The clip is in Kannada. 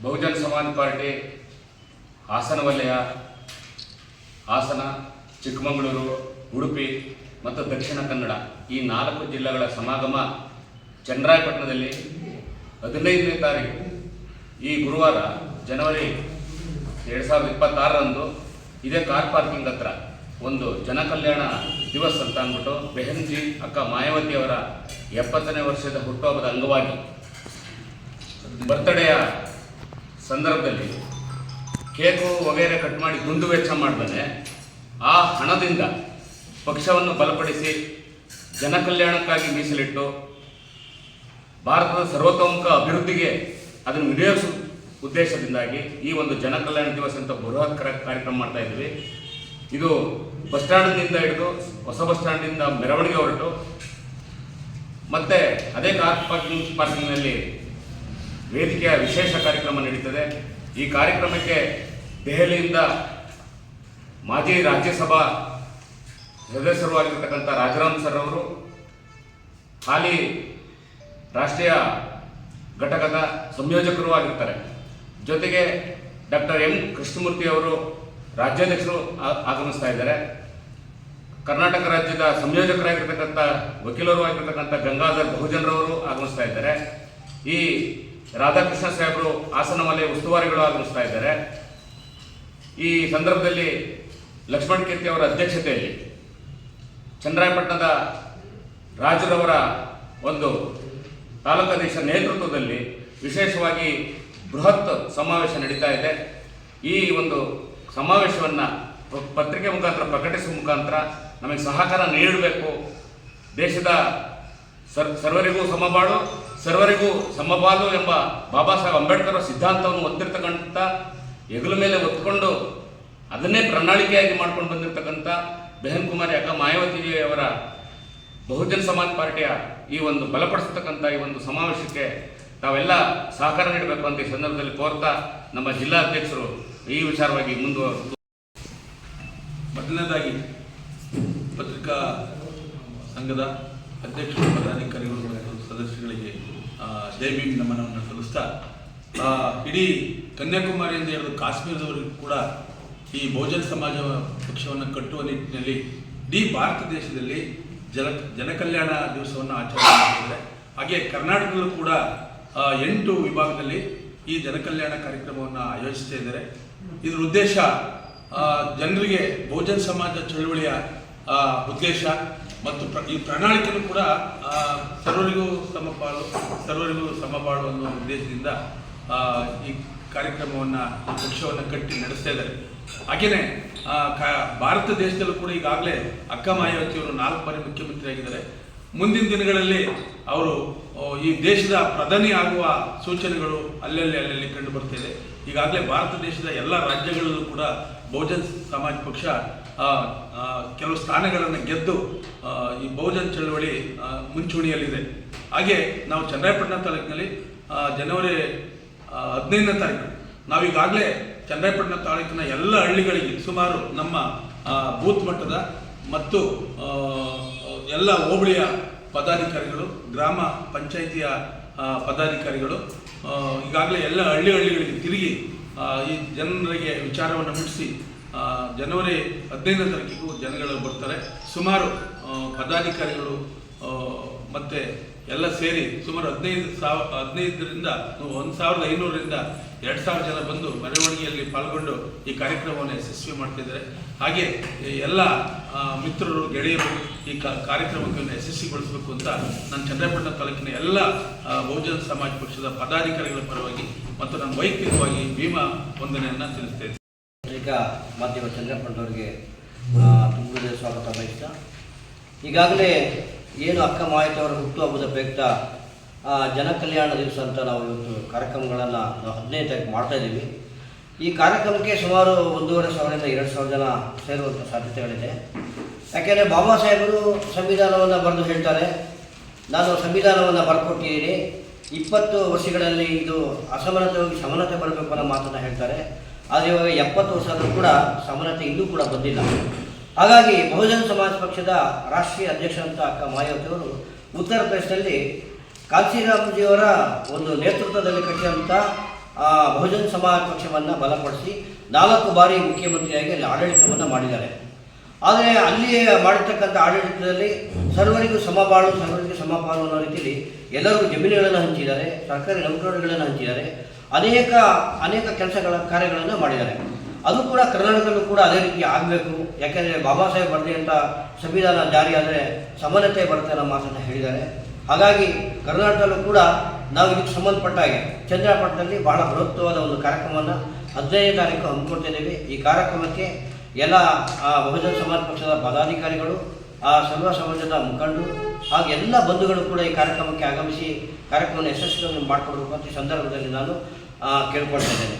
ಬಹುಜನ ಸಮಾಜ ಪಾರ್ಟಿ ಹಾಸನ ವಲಯ, ಹಾಸನ, ಚಿಕ್ಕಮಗಳೂರು, ಉಡುಪಿ ಮತ್ತು ದಕ್ಷಿಣ ಕನ್ನಡ ಈ 4 ಜಿಲ್ಲೆಗಳ ಸಮಾಗಮ ಚನ್ನರಾಯಪಟ್ಟಣದಲ್ಲಿ 15ನೇ ತಾರೀಕು ಈ ಗುರುವಾರ ಜನವರಿ 2026ರಂದು ಇದೇ ಕಾರ್ ಪಾರ್ಕಿಂಗ್ ಹತ್ರ ಒಂದು ಜನಕಲ್ಯಾಣ ದಿವಸ್ ಅಂತ ಅಂದ್ಬಿಟ್ಟು ಬೆಹನ್ಜಿ ಅಕ್ಕ ಮಾಯಾವತಿಯವರ 70ನೇ ವರ್ಷದ ಹುಟ್ಟುಹಬ್ಬದ ಅಂಗವಾಗಿ ಬರ್ತ್ಡೇಯ ಸಂದರ್ಭದಲ್ಲಿ ಕೇಕು ವಗೈರೆ ಕಟ್ ಮಾಡಿ ದುಂದು ವೆಚ್ಚ ಮಾಡಿದರೆ ಆ ಹಣದಿಂದ ಪಕ್ಷವನ್ನು ಬಲಪಡಿಸಿ ಜನಕಲ್ಯಾಣಕ್ಕಾಗಿ ಮೀಸಲಿಟ್ಟು ಭಾರತದ ಸರ್ವತೋಮುಖ ಅಭಿವೃದ್ಧಿಗೆ ಅದನ್ನು ವಿನಿಯೋಗಿಸುವ ಉದ್ದೇಶದಿಂದಾಗಿ ಈ ಒಂದು ಜನಕಲ್ಯಾಣ ದಿವಸ ಅಂತ ಬೃಹತ್ ಕಾರ್ಯಕ್ರಮ ಮಾಡ್ತಾ ಇದ್ವಿ. ಇದು ಬಸ್ ಸ್ಟ್ಯಾಂಡ್ನಿಂದ ಹಿಡಿದು ಹೊಸ ಬಸ್ ಸ್ಟ್ಯಾಂಡಿಂದ ಮೆರವಣಿಗೆ ಹೊರಟು ಮತ್ತೆ ಅದೇ ಕಾರ್ ಪಾರ್ಕಿಂಗ್ನಲ್ಲಿ ವೇದಿಕೆಯ ವಿಶೇಷ ಕಾರ್ಯಕ್ರಮ ನಡೀತದೆ. ಈ ಕಾರ್ಯಕ್ರಮಕ್ಕೆ ದೆಹಲಿಯಿಂದ ಮಾಜಿ ರಾಜ್ಯಸಭಾ ಸದಸ್ಯರು ಆಗಿರ್ತಕ್ಕಂಥ ರಾಜಾರಾಮ್ ಸರ್ ಅವರು, ಹಾಲಿ ರಾಷ್ಟ್ರೀಯ ಘಟಕದ ಸಂಯೋಜಕರು ಆಗಿರ್ತಾರೆ, ಜೊತೆಗೆ ಡಾಕ್ಟರ್ ಎಂ ಕೃಷ್ಣಮೂರ್ತಿ ಅವರು ರಾಜ್ಯಾಧ್ಯಕ್ಷರು ಆಗಮಿಸ್ತಾ ಇದ್ದಾರೆ. ಕರ್ನಾಟಕ ರಾಜ್ಯದ ಸಂಯೋಜಕರಾಗಿರ್ತಕ್ಕಂಥ ವಕೀಲರು ಆಗಿರ್ತಕ್ಕಂಥ ಗಂಗಾಧರ್ ಬಹುಜನರವರು ಆಗಮಿಸ್ತಾ ಇದ್ದಾರೆ. ಈ ರಾಧಾಕೃಷ್ಣ ಸಾಹೇಬರು ಹಾಸನ ವಲಯ ಉಸ್ತುವಾರಿಗಳು ಆಗಮಿಸ್ತಾ ಇದ್ದಾರೆ. ಈ ಸಂದರ್ಭದಲ್ಲಿ ಲಕ್ಷ್ಮಣ್ ಕೀರ್ತಿ ಅವರ ಅಧ್ಯಕ್ಷತೆಯಲ್ಲಿ ಚನ್ನರಾಯಪಟ್ಟಣದ ರಾಜರವರ ಒಂದು ತಾಲೂಕಾಧೀಶ ನೇತೃತ್ವದಲ್ಲಿ ವಿಶೇಷವಾಗಿ ಬೃಹತ್ ಸಮಾವೇಶ ನಡೀತಾ ಇದೆ. ಈ ಒಂದು ಸಮಾವೇಶವನ್ನು ಪತ್ರಿಕೆ ಮುಖಾಂತರ ಪ್ರಕಟಿಸುವ ಮುಖಾಂತರ ನಮಗೆ ಸಹಕಾರ ನೀಡಬೇಕು. ದೇಶದ ಸರ್ವರಿಗೂ ಸಮಬಾಳು, ಸರ್ವರಿಗೂ ಸಮಪಾಲು ಎಂಬ ಬಾಬಾ ಸಾಹೇಬ್ ಅಂಬೇಡ್ಕರ್ ಸಿದ್ಧಾಂತವನ್ನು ಒತ್ತಿರ್ತಕ್ಕಂಥ ಹೆಗಲ ಮೇಲೆ ಒತ್ಕೊಂಡು ಅದನ್ನೇ ಪ್ರಣಾಳಿಕೆಯಾಗಿ ಮಾಡ್ಕೊಂಡು ಬಂದಿರತಕ್ಕಂಥ ಬೆಹನ್ ಕುಮಾರಿ ಅಕ್ಕ ಮಾಯಾವತಿಯವರ ಬಹುಜನ ಸಮಾಜ ಪಾರ್ಟಿಯ ಈ ಒಂದು ಬಲಪಡಿಸತಕ್ಕಂಥ ಈ ಒಂದು ಸಮಾವೇಶಕ್ಕೆ ತಾವೆಲ್ಲ ಸಹಕಾರ ನೀಡಬೇಕು ಅಂತ ಈ ಸಂದರ್ಭದಲ್ಲಿ ಕೋರ್ತಾ ನಮ್ಮ ಜಿಲ್ಲಾಧ್ಯಕ್ಷರು ಈ ವಿಚಾರವಾಗಿ ಮುಂದುವರೆದು. ಮೊದಲನೇದಾಗಿ ಪತ್ರಿಕಾ ಸಂಘದ ಅಧ್ಯಕ್ಷರು, ಪದಾಧಿಕಾರಿಗಳು ಮತ್ತು ಸದಸ್ಯರಿಗೆ ಜೈ ಭೀಮ್ ನಮನವನ್ನು ಸಲ್ಲಿಸ್ತಾ, ಇಡೀ ಕನ್ಯಾಕುಮಾರಿಯಿಂದ ಹಿಡಿದು ಕಾಶ್ಮೀರದವರೆಗೂ ಕೂಡ ಈ ಬಹುಜನ ಸಮಾಜ ಪಕ್ಷವನ್ನು ಕಟ್ಟುವ ನಿಟ್ಟಿನಲ್ಲಿ ಇಡೀ ಭಾರತ ದೇಶದಲ್ಲಿ ಜನಕಲ್ಯಾಣ ದಿವಸವನ್ನು ಆಚರಣೆ ಮಾಡಿದ್ದಾರೆ. ಹಾಗೆ ಕರ್ನಾಟಕದಲ್ಲೂ ಕೂಡ 8 ವಿಭಾಗದಲ್ಲಿ ಈ ಜನಕಲ್ಯಾಣ ಕಾರ್ಯಕ್ರಮವನ್ನು ಆಯೋಜಿಸ್ತಾ ಇದ್ದಾರೆ. ಇದರ ಉದ್ದೇಶ ಜನರಿಗೆ ಬಹುಜನ ಸಮಾಜ ಚಳವಳಿಯ ಉದ್ದೇಶ ಮತ್ತು ಈ ಪ್ರಣಾಳಿಕೆಯೂ ಕೂಡ ಸರ್ವರಿಗೂ ಸಮಪಾಲು ಅನ್ನೋ ಉದ್ದೇಶದಿಂದ ಈ ಕಾರ್ಯಕ್ರಮವನ್ನು, ಪಕ್ಷವನ್ನು ಕಟ್ಟಿ ನಡೆಸ್ತಾ ಇದ್ದಾರೆ. ಹಾಗೆಯೇ ಭಾರತ ದೇಶದಲ್ಲೂ ಕೂಡ ಈಗಾಗಲೇ ಅಕ್ಕ ಮಾಯಾವತಿಯವರು 4 ಬಾರಿ ಮುಖ್ಯಮಂತ್ರಿ ಆಗಿದ್ದಾರೆ. ಮುಂದಿನ ದಿನಗಳಲ್ಲಿ ಅವರು ಈ ದೇಶದ ಪ್ರಧಾನಿ ಆಗುವ ಸೂಚನೆಗಳು ಅಲ್ಲಲ್ಲಿ ಕಂಡು ಬರ್ತಿದೆ. ಈಗಾಗಲೇ ಭಾರತ ದೇಶದ ಎಲ್ಲ ರಾಜ್ಯಗಳಲ್ಲೂ ಕೂಡ ಬಹುಜನ ಸಮಾಜ ಪಕ್ಷ ಕೆಲವು ಸ್ಥಾನಗಳನ್ನು ಗೆದ್ದು ಈ ಬಹುಜನ ಚಳವಳಿ ಮುಂಚೂಣಿಯಲ್ಲಿದೆ. ಹಾಗೆ ನಾವು ಚನ್ನರಾಯಪಟ್ಟಣ ತಾಲೂಕಿನಲ್ಲಿ ಜನವರಿ 15ನೇ ತಾರೀಕು ನಾವೀಗಾಗಲೇ ಚನ್ನರಾಯಪಟ್ಟಣ ತಾಲೂಕಿನ ಎಲ್ಲ ಹಳ್ಳಿಗಳಿಗೆ ಸುಮಾರು ನಮ್ಮ ಬೂತ್ ಮಟ್ಟದ ಮತ್ತು ಎಲ್ಲ ಹೋಬಳಿಯ ಪದಾಧಿಕಾರಿಗಳು, ಗ್ರಾಮ ಪಂಚಾಯಿತಿಯ ಪದಾಧಿಕಾರಿಗಳು ಈಗಾಗಲೇ ಎಲ್ಲ ಹಳ್ಳಿಗಳಿಗೆ ತಿರುಗಿ ಈ ಜನರಿಗೆ ವಿಚಾರವನ್ನು ಮುಟ್ಟಿಸಿ ಜನವರಿ 15ನೇ ತಾರೀಕಿಗೂ ಜನಗಳು ಬರ್ತಾರೆ. ಸುಮಾರು ಪದಾಧಿಕಾರಿಗಳು ಮತ್ತು ಎಲ್ಲ ಸೇರಿ ಸುಮಾರು 15ರಿಂದ 1500ರಿಂದ 2000 ಜನ ಬಂದು ಮೆರವಣಿಗೆಯಲ್ಲಿ ಪಾಲ್ಗೊಂಡು ಈ ಕಾರ್ಯಕ್ರಮವನ್ನು ಯಶಸ್ವಿ ಮಾಡ್ತಿದ್ದಾರೆ. ಹಾಗೆ ಎಲ್ಲ ಮಿತ್ರರು, ಗೆಳೆಯರು ಈ ಕಾರ್ಯಕ್ರಮವನ್ನು ಯಶಸ್ವಿಗೊಳಿಸಬೇಕು ಅಂತ ನಾನು ಚನ್ನರಾಯಪಟ್ಟಣ ತಾಲೂಕಿನ ಎಲ್ಲ ಬಹುಜನ ಸಮಾಜ ಪಕ್ಷದ ಪದಾಧಿಕಾರಿಗಳ ಪರವಾಗಿ ಮತ್ತು ನನ್ನ ವೈಯಕ್ತಿಕವಾಗಿ ಭೀಮಾ ವಂದನೆಯನ್ನು ತಿಳಿಸ್ತೇನೆ. ಈಗ ಮಾಧ್ಯಮ ಚನ್ನರಾಯಪಟ್ಟಣವರಿಗೆ ತುಂಬ ಸ್ವಾಗತ ಬಯಸ್ತಾ, ಈಗಾಗಲೇ ಏನು ಅಕ್ಕ ಮಾಯಾವತಿಯವರ ಹುಟ್ಟುಹಬ್ಬದ ಪ್ರಯುಕ್ತ ಜನಕಲ್ಯಾಣ ದಿವಸ ಅಂತ ನಾವು ಇವತ್ತು ಕಾರ್ಯಕ್ರಮಗಳನ್ನು 15ನೇ ತಾರೀಕು ಮಾಡ್ತಾ ಇದ್ದೀವಿ. ಈ ಕಾರ್ಯಕ್ರಮಕ್ಕೆ ಸುಮಾರು 1,500ರಿಂದ 2,000 ಜನ ಸೇರುವಂಥ ಸಾಧ್ಯತೆಗಳಿದೆ. ಯಾಕೆಂದರೆ ಬಾಬಾ ಸಾಹೇಬರು ಸಂವಿಧಾನವನ್ನು ಬರೆದು ಹೇಳ್ತಾರೆ, ನಾನು ಸಂವಿಧಾನವನ್ನು ಬರ್ಕೊಟ್ಟಿದ್ದೀನಿ, 20 ವರ್ಷಗಳಲ್ಲಿ ಇದು ಅಸಮಾನತೆ ಹೋಗಿ ಸಮಾನತೆ ಬರಬೇಕು ಅನ್ನೋ ಮಾತನ್ನು ಹೇಳ್ತಾರೆ. ಆದರೆ ಇವಾಗ 70 ವರ್ಷ ಆದರೂ ಕೂಡ ಸಮಾನತೆ ಇನ್ನೂ ಕೂಡ ಬಂದಿಲ್ಲ. ಹಾಗಾಗಿ ಬಹುಜನ ಸಮಾಜ ಪಕ್ಷದ ರಾಷ್ಟ್ರೀಯ ಅಧ್ಯಕ್ಷರಂತ ಅಕ್ಕ ಮಾಯಾವತಿಯವರು ಉತ್ತರ ಪ್ರದೇಶದಲ್ಲಿ ಕಾಂಚೀರಾಮ್ಜಿಯವರ ಒಂದು ನೇತೃತ್ವದಲ್ಲಿ ಕಟ್ಟಿದಂಥ ಬಹುಜನ ಸಮಾಜ ಪಕ್ಷವನ್ನು ಬಲಪಡಿಸಿ 4 ಬಾರಿ ಮುಖ್ಯಮಂತ್ರಿಯಾಗಿ ಅಲ್ಲಿ ಆಡಳಿತವನ್ನು ಮಾಡಿದ್ದಾರೆ. ಆದರೆ ಅಲ್ಲಿ ಮಾಡಿರ್ತಕ್ಕಂಥ ಆಡಳಿತದಲ್ಲಿ ಸರ್ವರಿಗೂ ಸಮಬಾಳು ಸರ್ವರಿಗೂ ಸಮಪಾಲು ಅನ್ನೋ ರೀತಿಯಲ್ಲಿ ಎಲ್ಲರಿಗೂ ಜಮೀನುಗಳನ್ನು ಹಂಚಿದ್ದಾರೆ, ಸರ್ಕಾರಿ ನೌಕರರುಗಳನ್ನು ಹಂಚಿದ್ದಾರೆ, ಅನೇಕ ಕಾರ್ಯಗಳನ್ನು ಮಾಡಿದ್ದಾರೆ. ಅದು ಕೂಡ ಕರ್ನಾಟಕದಲ್ಲೂ ಕೂಡ ಅದೇ ರೀತಿ ಆಗಬೇಕು. ಯಾಕೆಂದರೆ ಬಾಬಾ ಸಾಹೇಬ್ ಬರೆದಂಥ ಸಂವಿಧಾನ ಜಾರಿ ಆದರೆ ಸಮಾನತೆ ಬರುತ್ತೆ ಅನ್ನೋ ಮಾತನ್ನು ಹೇಳಿದ್ದಾರೆ. ಹಾಗಾಗಿ ಕರ್ನಾಟಕದಲ್ಲೂ ಕೂಡ ನಾವು ಇದಕ್ಕೆ ಸಂಬಂಧಪಟ್ಟ ಹಾಗೆ ಚಂದ್ರಪಟ್ಟಣದಲ್ಲಿ ಬಹಳ ಬೃಹತ್ವವಾದ ಒಂದು ಕಾರ್ಯಕ್ರಮವನ್ನು 15ನೇ ತಾರೀಕು ಹಮ್ಮಿಕೊಳ್ತಿದ್ದೇವೆ. ಈ ಕಾರ್ಯಕ್ರಮಕ್ಕೆ ಎಲ್ಲ ಬಹುಜನ ಸಮಾಜ ಪಕ್ಷದ ಪದಾಧಿಕಾರಿಗಳು, ಸರ್ವ ಸಮಾಜದ ಮುಖಂಡರು ಹಾಗೂ ಎಲ್ಲ ಬಂಧುಗಳು ಕೂಡ ಈ ಕಾರ್ಯಕ್ರಮಕ್ಕೆ ಆಗಮಿಸಿ ಕಾರ್ಯಕ್ರಮವನ್ನು ಯಶಸ್ವಿಯಾಗಿ ಮಾಡಿಕೊಡಬೇಕು ಅಂತ ಈ ಸಂದರ್ಭದಲ್ಲಿ ನಾನು ಕೇಳ್ಕೊಳ್ತಾ ಇದ್ದೇನೆ.